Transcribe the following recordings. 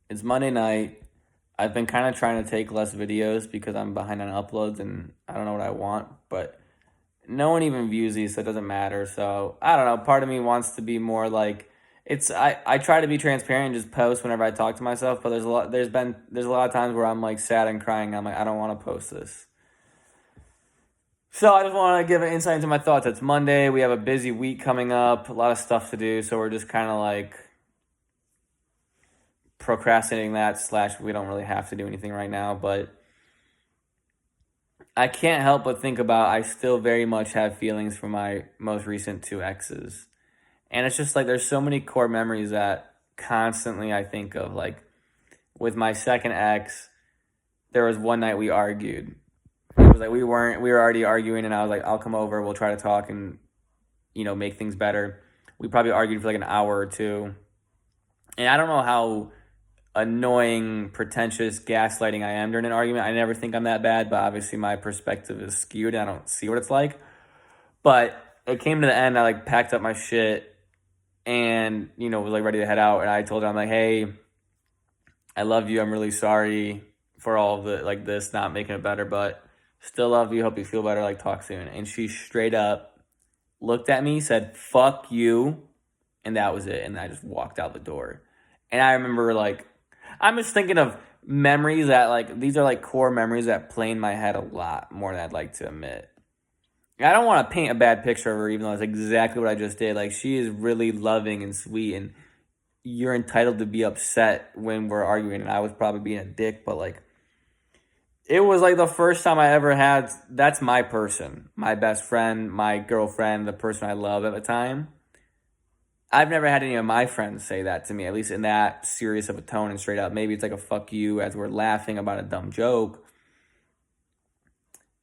It's Monday night. I've been kind of trying to take less videos because I'm behind on uploads and I don't know what I want, but no one even views these, so it doesn't matter. So I don't know. Part of me wants to be more like I try to be transparent and just post whenever I talk to myself, but there's a lot of times where I'm like sad and crying. I'm like, I don't want to post this. So I just want to give an insight into my thoughts. It's Monday. We have a busy week coming up, a lot of stuff to do, so we're just kind of like procrastinating that slash we don't really have to do anything right now, but I can't help but think about I still very much have feelings for my most recent two exes. And it's just like there's so many core memories that constantly I think of. Like with my second ex, there was one night we argued. It was like we were already arguing and I was like, I'll come over, we'll try to talk and make things better. We probably argued for like an hour or two. And I don't know how annoying, pretentious gaslighting I am during an argument. I never think I'm that bad, but obviously my perspective is skewed. I don't see what it's like. But it came to the end. I like packed up my shit and was like ready to head out. And I told her, I'm like, hey, I love you. I'm really sorry for all of the like this not making it better, but still love you. Hope you feel better. Like talk soon. And she straight up looked at me, said, "Fuck you," and that was it. And I just walked out the door. And I remember like I'm just thinking of memories that like these are like core memories that play in my head a lot more than I'd like to admit. I don't want to paint a bad picture of her, even though it's exactly what I just did. Like she is really loving and sweet, and you're entitled to be upset when we're arguing. And I was probably being a dick, but like it was like the first time I ever had. That's my person, my best friend, my girlfriend, the person I love at the time. I've never had any of my friends say that to me, at least in that serious of a tone and straight up. Maybe it's like a fuck you as we're laughing about a dumb joke.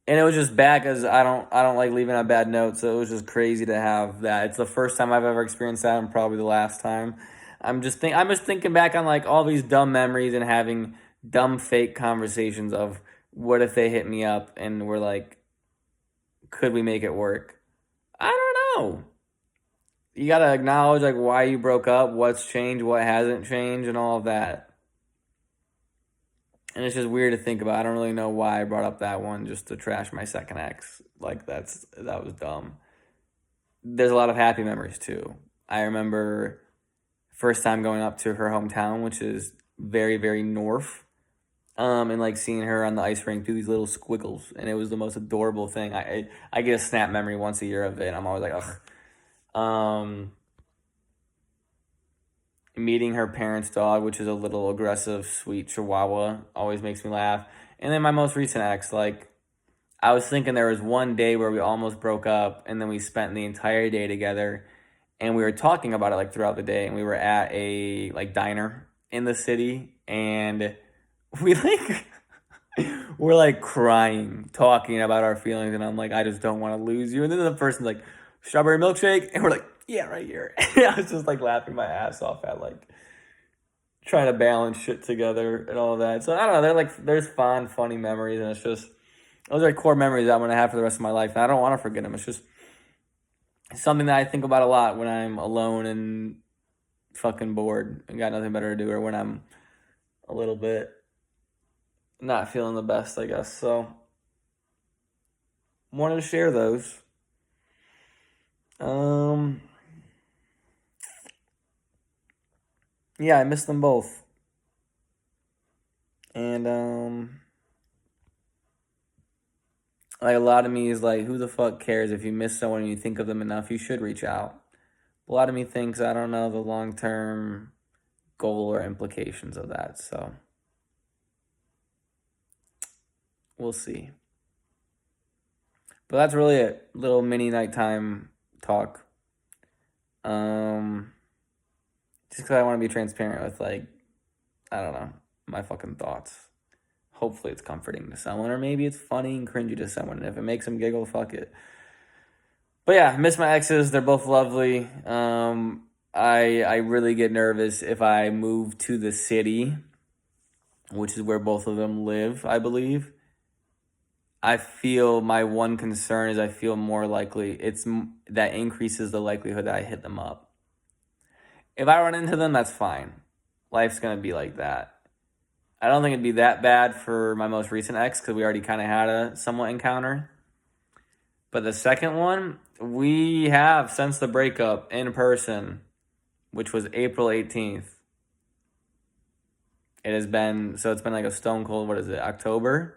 And it was just bad because I don't like leaving on bad notes. So it was just crazy to have that. It's the first time I've ever experienced that and probably the last time. I'm just thinking back on like all these dumb memories and having dumb fake conversations of what if they hit me up and we're like, could we make it work? I don't know. You gotta acknowledge like why you broke up, what's changed, what hasn't changed, and all of that. And it's just weird to think about. I don't really know why I brought up that one just to trash my second ex. Like that was dumb. There's a lot of happy memories too. I remember first time going up to her hometown, which is very, very north. And like seeing her on the ice rink do these little squiggles, and it was the most adorable thing. I get a snap memory once a year of it. And I'm always like, ugh. Meeting her parents' dog, which is a little aggressive, sweet Chihuahua, always makes me laugh. And then my most recent ex, like, I was thinking there was one day where we almost broke up, and then we spent the entire day together, and we were talking about it like throughout the day, and we were at a like diner in the city, and we like we're like crying, talking about our feelings, and I'm like, I just don't want to lose you. And then the person's like, strawberry milkshake, and we're like, yeah, right here. I was just like laughing my ass off at like trying to balance shit together and all of that. So I don't know. There's fond, funny memories, and it's just those are core memories that I'm gonna have for the rest of my life. And I don't want to forget them. It's just something that I think about a lot when I'm alone and fucking bored and got nothing better to do, or when I'm a little bit not feeling the best, I guess. So wanted to share those. Yeah, I miss them both. And like a lot of me is like, who the fuck cares if you miss someone and you think of them enough, you should reach out. A lot of me thinks I don't know the long term goal or implications of that. So we'll see. But that's really it. Little mini nighttime talk. Just because I want to be transparent with like, I don't know, my fucking thoughts. Hopefully it's comforting to someone, or maybe it's funny and cringy to someone. And if it makes them giggle, fuck it. But yeah, I miss my exes. They're both lovely. I really get nervous if I move to the city, which is where both of them live, I believe. I feel my one concern is I feel more likely that increases the likelihood that I hit them up. If I run into them, that's fine. Life's gonna be like that. I don't think it'd be that bad for my most recent ex because we already kind of had a somewhat encounter. But the second one, we have since the breakup in person, which was April 18th. It's been like a stone cold, what is it, October?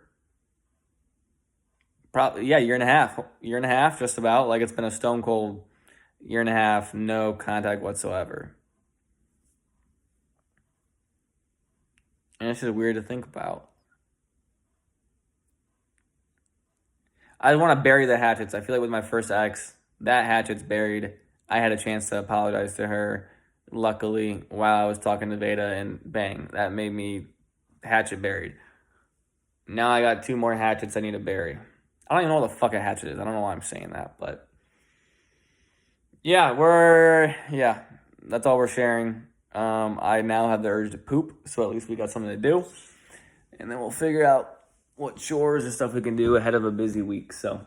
Probably, yeah, year and a half, just about. Like it's been a stone cold year and a half, no contact whatsoever. And it's just weird to think about. I want to bury the hatchets. I feel like with my first ex, that hatchet's buried. I had a chance to apologize to her, luckily, while I was talking to Veda, and bang, that made me hatchet buried. Now I got two more hatchets I need to bury. I don't even know what the fuck a hatchet is. I don't know why I'm saying that, but yeah, that's all we're sharing. I now have the urge to poop, so at least we got something to do, and then we'll figure out what chores and stuff we can do ahead of a busy week. So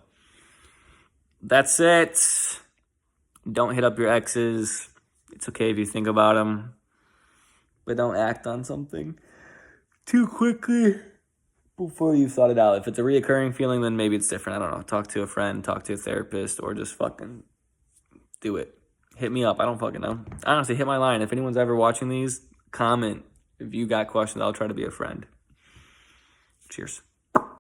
that's it. Don't hit up your exes. It's okay if you think about them, but don't act on something too quickly before you've thought it out. If it's a reoccurring feeling, then maybe it's different. I don't know. Talk to a friend, talk to a therapist, or just fucking do it. Hit me up. I don't fucking know. Honestly, hit my line. If anyone's ever watching these, comment. If you got questions, I'll try to be a friend. Cheers.